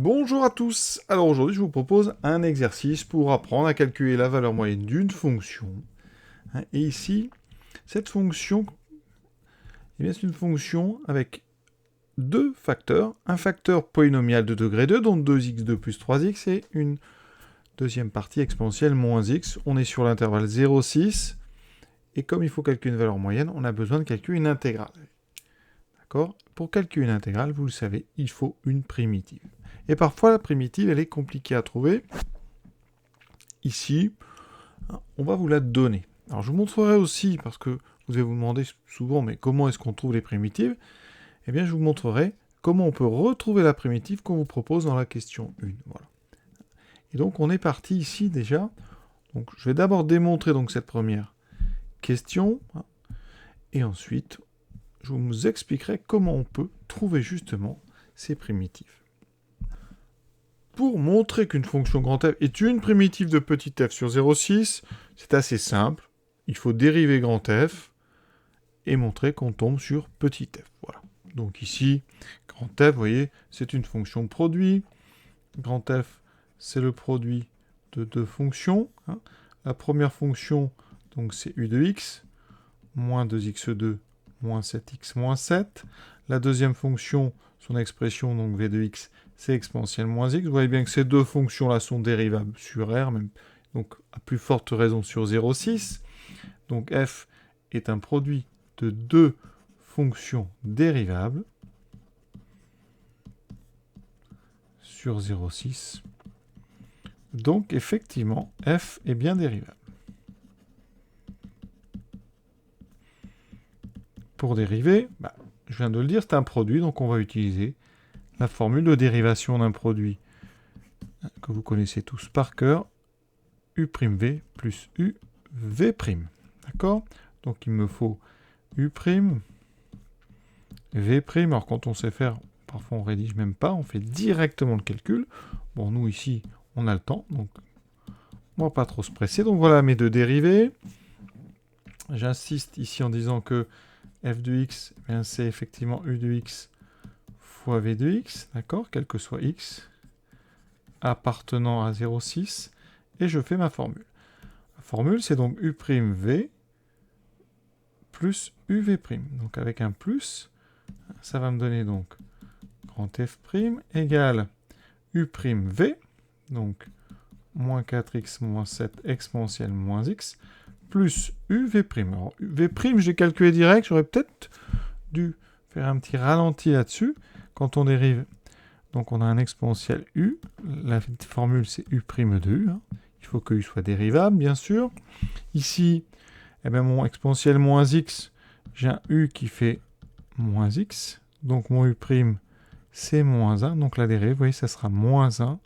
Bonjour à tous. Alors aujourd'hui, je vous propose un exercice pour apprendre à calculer la valeur moyenne d'une fonction. Et ici, cette fonction, c'est une fonction avec deux facteurs. Un facteur polynomial de degré 2, donc 2x2 plus 3x, et une deuxième partie exponentielle moins x. On est sur l'intervalle 0,6. Et comme il faut calculer une valeur moyenne, on a besoin de calculer une intégrale. D'accord ? Pour calculer une intégrale, vous le savez, il faut une primitive. Et parfois, la primitive, elle est compliquée à trouver. Ici, on va vous la donner. Alors, je vous montrerai aussi, parce que vous allez vous demander souvent, mais comment est-ce qu'on trouve les primitives ? Eh bien, je vous montrerai comment on peut retrouver la primitive qu'on vous propose dans la question 1. Voilà. Et donc, on est parti ici déjà. Donc, je vais d'abord démontrer donc, cette première question. Et ensuite, je vous expliquerai comment on peut trouver justement ces primitives. Pour montrer qu'une fonction grand F est une primitive de petit f sur 0,6, c'est assez simple. Il faut dériver grand F et montrer qu'on tombe sur petit f. Voilà. Donc ici, grand F, vous voyez, c'est une fonction produit. Grand F, c'est le produit de deux fonctions. La première fonction, donc c'est u de x, moins 2x2, moins 7x, moins 7. La deuxième fonction, son expression, donc v de x, c'est exponentielle moins x. Vous voyez bien que ces deux fonctions-là sont dérivables sur R, même, donc à plus forte raison sur 0,6. Donc f est un produit de deux fonctions dérivables sur 0,6. Donc effectivement, f est bien dérivable. Pour dériver, je viens de le dire, c'est un produit, donc on va utiliser la formule de dérivation d'un produit que vous connaissez tous par cœur, u'v plus uv'. D'accord ? Donc il me faut u', v'. Alors quand on sait faire, parfois on rédige même pas, on fait directement le calcul. Bon, nous ici, on a le temps, donc on va pas trop se presser. Donc voilà mes deux dérivés. J'insiste ici en disant que f de x, c'est effectivement u de x fois v de x, d'accord, quel que soit x, appartenant à 0,6, et je fais ma formule. La formule, c'est donc u'v plus uv'. Donc avec un plus, ça va me donner donc grand f' égale u'v, donc moins 4x moins 7 exponentielle moins x, plus uv'. Alors uv', j'ai calculé direct, j'aurais peut-être dû faire un petit ralenti là-dessus. Quand on dérive, donc on a un exponentiel u, la formule c'est u' de u, il faut que u soit dérivable, bien sûr. Ici, mon exponentiel moins x, j'ai un u qui fait moins x, donc mon u', c'est moins 1, donc la dérive, vous voyez, ça sera moins 1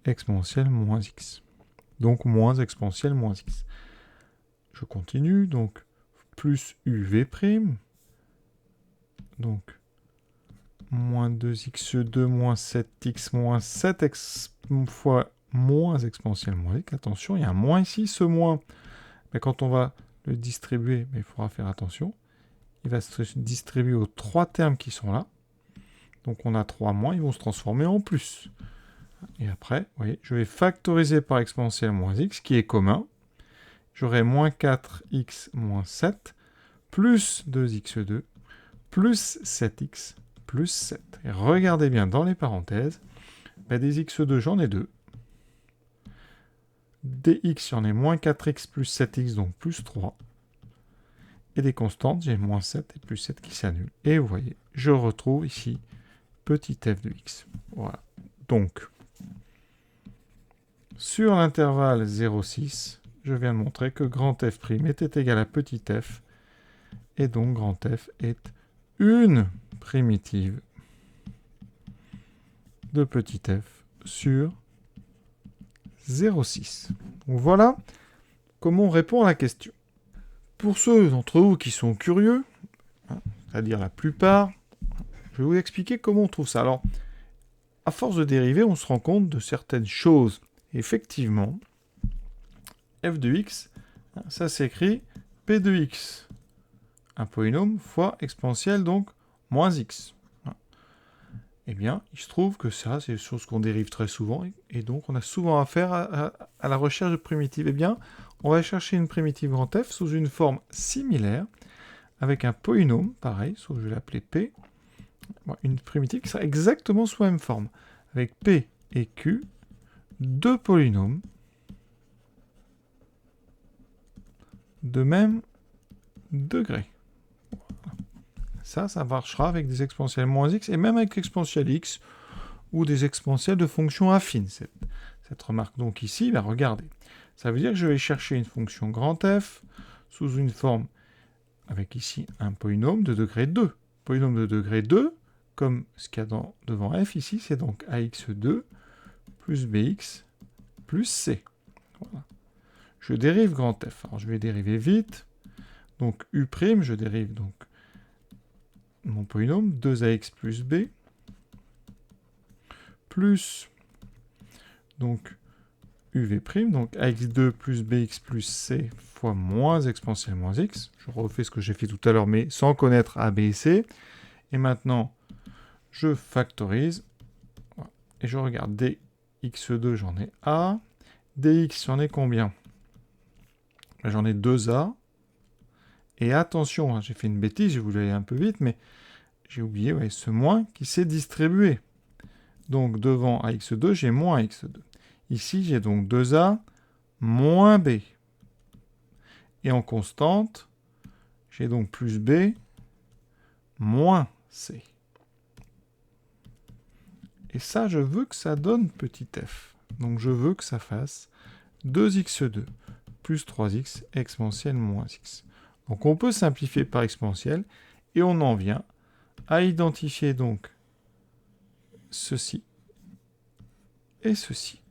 exponentielle moins x. Donc moins exponentielle moins x. Je continue, donc plus uv', donc moins 2x2 moins 7x moins 7 fois moins exponentielle moins x. Attention, il y a un moins ici, ce moins, mais quand on va le distribuer, il faudra faire attention, il va se distribuer aux trois termes qui sont là. Donc on a 3 moins, ils vont se transformer en plus. Et après, vous voyez, je vais factoriser par exponentielle moins x, qui est commun. J'aurai moins 4x moins 7, plus 2x2, plus 7x, plus 7. Et regardez bien dans les parenthèses, des x2, j'en ai 2. Des x, j'en ai moins 4x plus 7x, donc plus 3. Et des constantes, j'ai moins 7 et plus 7 qui s'annulent. Et vous voyez, je retrouve ici petit f de x. Voilà. Donc, sur l'intervalle 0,6, je viens de montrer que grand f' était égal à petit f, et donc grand f est une primitive de petit f sur 0,6. Donc voilà comment on répond à la question. Pour ceux d'entre vous qui sont curieux, c'est-à-dire la plupart, je vais vous expliquer comment on trouve ça. Alors, à force de dériver, on se rend compte de certaines choses. Effectivement, f de x, ça s'écrit p de x, un polynôme fois exponentielle, donc moins x. Eh bien, il se trouve que ça, c'est des choses qu'on dérive très souvent, et donc on a souvent affaire à la recherche de primitives. Eh bien, on va chercher une primitive grand F sous une forme similaire, avec un polynôme, pareil, sauf que je vais l'appeler P, une primitive qui sera exactement sous la même forme, avec P et Q, deux polynômes, de même degré. Ça marchera avec des exponentielles moins x, et même avec l'exponentielle x, ou des exponentielles de fonctions affines. Cette remarque donc ici, ben regardez, ça veut dire que je vais chercher une fonction grand F sous une forme avec ici un polynôme de degré 2. Polynôme de degré 2, comme ce qu'il y a devant f ici, c'est donc ax2 plus bx plus c. Voilà. Je dérive grand F. Alors je vais dériver vite. Donc u', je dérive donc mon polynôme 2ax plus b plus donc uv', donc ax2 plus bx plus c fois moins exponentielle moins x. Je refais ce que j'ai fait tout à l'heure, mais sans connaître a, b et c. Et maintenant, je factorise. Et je regarde dx2, j'en ai a. Dx, j'en ai combien? J'en ai 2a. Et attention, hein, j'ai fait une bêtise, j'ai voulu aller un peu vite, mais j'ai oublié ce moins qui s'est distribué. Donc devant ax2, j'ai moins x2. Ici, j'ai donc 2a moins b. Et en constante, j'ai donc plus b moins c. Et ça, je veux que ça donne petit f. Donc je veux que ça fasse 2x2 plus 3x exponentielle moins x. Donc on peut simplifier par exponentielle, et on en vient à identifier donc ceci et ceci.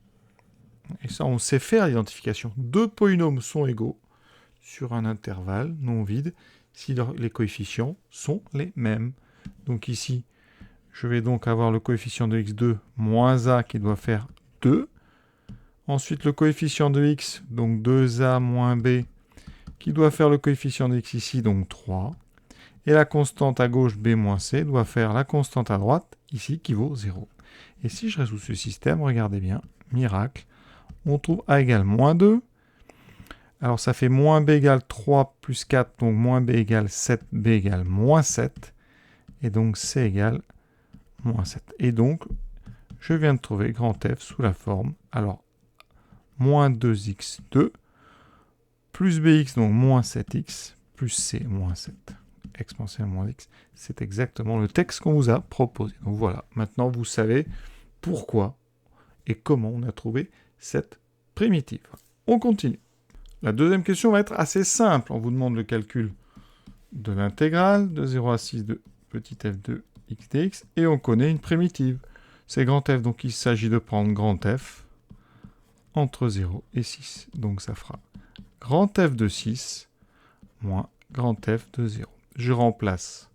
Et ça, on sait faire l'identification. Deux polynômes sont égaux sur un intervalle non vide si les coefficients sont les mêmes. Donc ici, je vais donc avoir le coefficient de x2 moins a qui doit faire 2. Ensuite, le coefficient de x, donc 2a moins b, qui doit faire le coefficient de x ici, donc 3. Et la constante à gauche, b moins c, doit faire la constante à droite, ici, qui vaut 0. Et si je résous ce système, regardez bien, miracle, on trouve a égale moins 2. Alors ça fait moins b égale 3 plus 4, donc moins b égale 7, b égale moins 7. Et donc c égale moins 7. Et donc, je viens de trouver grand F sous la forme, alors, moins 2x2, plus bx, donc moins 7x, plus c, moins 7, exponentielle moins x. C'est exactement le texte qu'on vous a proposé. Donc voilà, maintenant vous savez pourquoi et comment on a trouvé cette primitive. On continue. La deuxième question va être assez simple. On vous demande le calcul de l'intégrale de 0 à 6 de petit f de x dx, et on connaît une primitive. C'est grand F, donc il s'agit de prendre grand F entre 0 et 6. Donc ça fera grand F de 6 moins grand F de 0. Je remplace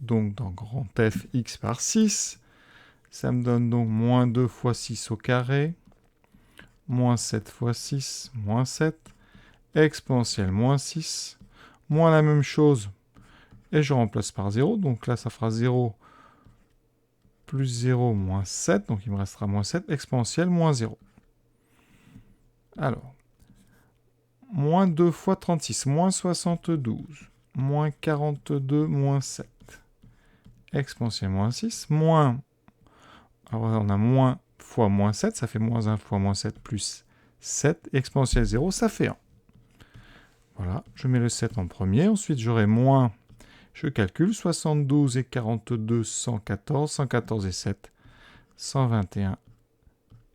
donc dans grand F x par 6. Ça me donne donc moins 2 fois 6 au carré, moins 7 fois 6, moins 7, exponentielle moins 6, moins la même chose, et je remplace par 0. Donc là, ça fera 0 plus 0 moins 7, donc il me restera moins 7, exponentielle moins 0. Alors, moins 2 fois 36, moins 72, moins 42, moins 7, exponentielle moins 6, moins... Alors on a moins fois moins 7, ça fait moins 1 fois moins 7 plus 7, exponentielle 0, ça fait 1. Voilà, je mets le 7 en premier, ensuite j'aurai moins, je calcule, 72 et 42, 114, 114 et 7, 121,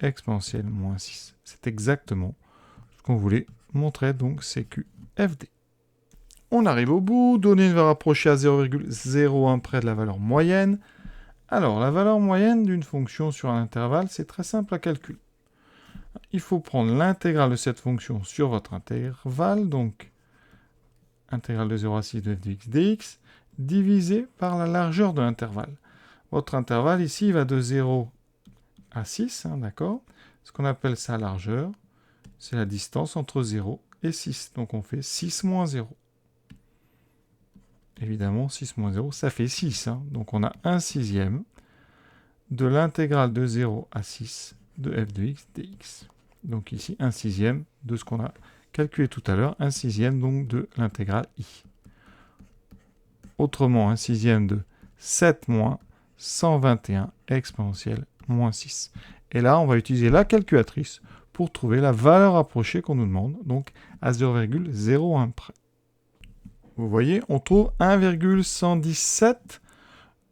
exponentielle moins 6. C'est exactement ce qu'on voulait montrer, donc CQFD. On arrive au bout, donner une valeur rapprochée à 0,01 près de la valeur moyenne. Alors, la valeur moyenne d'une fonction sur un intervalle, c'est très simple à calculer. Il faut prendre l'intégrale de cette fonction sur votre intervalle, donc intégrale de 0 à 6 de f de x dx, divisé par la largeur de l'intervalle. Votre intervalle ici va de 0 à 6, d'accord? Ce qu'on appelle sa largeur, c'est la distance entre 0 et 6. Donc on fait 6 moins 0. Évidemment, 6 moins 0, ça fait 6. Donc on a 1 sixième de l'intégrale de 0 à 6 de f de x dx. Donc ici, 1/6 de ce qu'on a calculé tout à l'heure, 1/6 donc de l'intégrale i. Autrement, 1/6 de 7 moins 121 exponentielle moins 6. Et là, on va utiliser la calculatrice pour trouver la valeur approchée qu'on nous demande, donc à 0,01 près. Vous voyez, on trouve 1,117.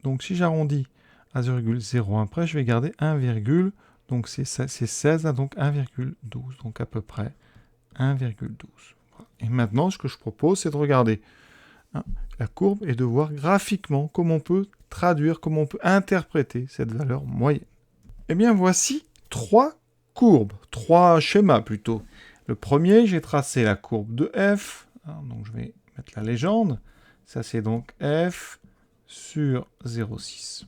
Donc si j'arrondis à 0,01 près, je vais garder 1, donc c'est 16, donc 1,12, donc à peu près 1,12. Et maintenant, ce que je propose, c'est de regarder la courbe et de voir graphiquement comment on peut traduire, comment on peut interpréter cette valeur moyenne. Eh bien, voici trois schémas plutôt. Le premier, j'ai tracé la courbe de f, donc je vais mettre la légende, ça c'est donc f sur 0,6.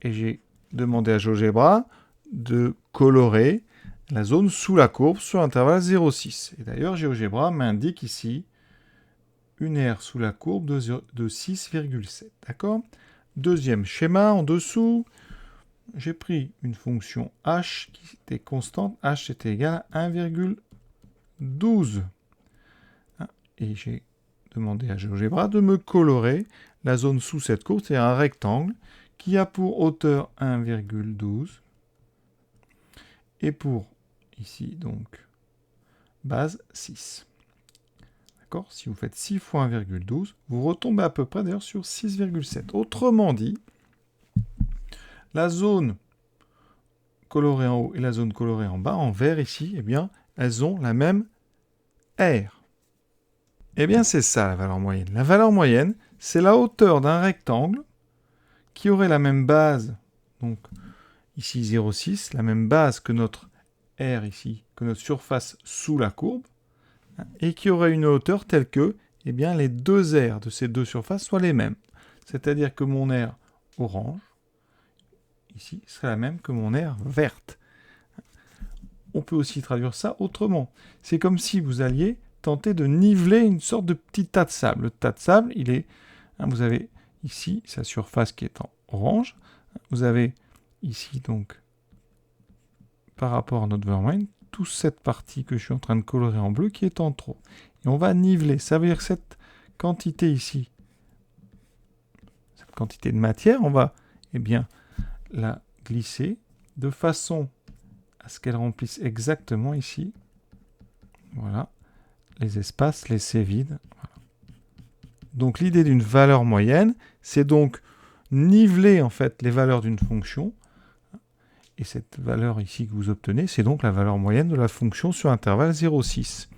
Et j'ai demandé à GeoGebra de colorer la zone sous la courbe sur l'intervalle 0,6. Et d'ailleurs, GeoGebra m'indique ici une aire sous la courbe de 6,7. D'accord ? Deuxième schéma en dessous, j'ai pris une fonction h qui était constante. H était égal à 1,12. Et j'ai demandé à GeoGebra de me colorer la zone sous cette courbe, c'est un rectangle qui a pour hauteur 1,12 et pour, ici donc, base 6. D'accord ? Si vous faites 6 fois 1,12, vous retombez à peu près d'ailleurs sur 6,7. Autrement dit, la zone colorée en haut et la zone colorée en bas, en vert ici, eh bien, elles ont la même aire. Eh bien, c'est ça la valeur moyenne. La valeur moyenne, c'est la hauteur d'un rectangle qui aurait la même base, donc ici 0,6, la même base que notre aire ici, que notre surface sous la courbe, et qui aurait une hauteur telle que eh bien, les deux aires de ces deux surfaces soient les mêmes. C'est-à-dire que mon aire orange, ici, serait la même que mon aire verte. On peut aussi traduire ça autrement. C'est comme si vous alliez tenter de niveler une sorte de petit tas de sable. Le tas de sable, il est... vous avez ici sa surface qui est en orange. Vous avez ici, donc, par rapport à notre valeur moyenne, toute cette partie que je suis en train de colorer en bleu qui est en trop. Et on va niveler. Ça veut dire que cette quantité ici, cette quantité de matière, on va eh bien, la glisser de façon à ce qu'elle remplisse exactement ici. Voilà. Les espaces laissés vides. Voilà. Donc l'idée d'une valeur moyenne, c'est donc niveler en fait les valeurs d'une fonction. Et cette valeur ici que vous obtenez, c'est donc la valeur moyenne de la fonction sur intervalle 0,6.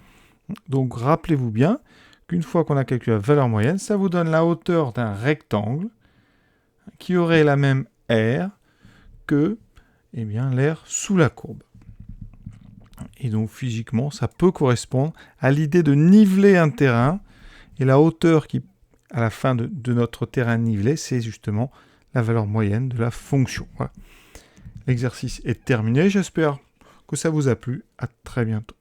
Donc rappelez-vous bien qu'une fois qu'on a calculé la valeur moyenne, ça vous donne la hauteur d'un rectangle qui aurait la même aire que eh bien, l'aire sous la courbe. Et donc physiquement, ça peut correspondre à l'idée de niveler un terrain. Et la hauteur qui, à la fin de notre terrain nivelé, c'est justement la valeur moyenne de la fonction. Voilà. L'exercice est terminé. J'espère que ça vous a plu. À très bientôt.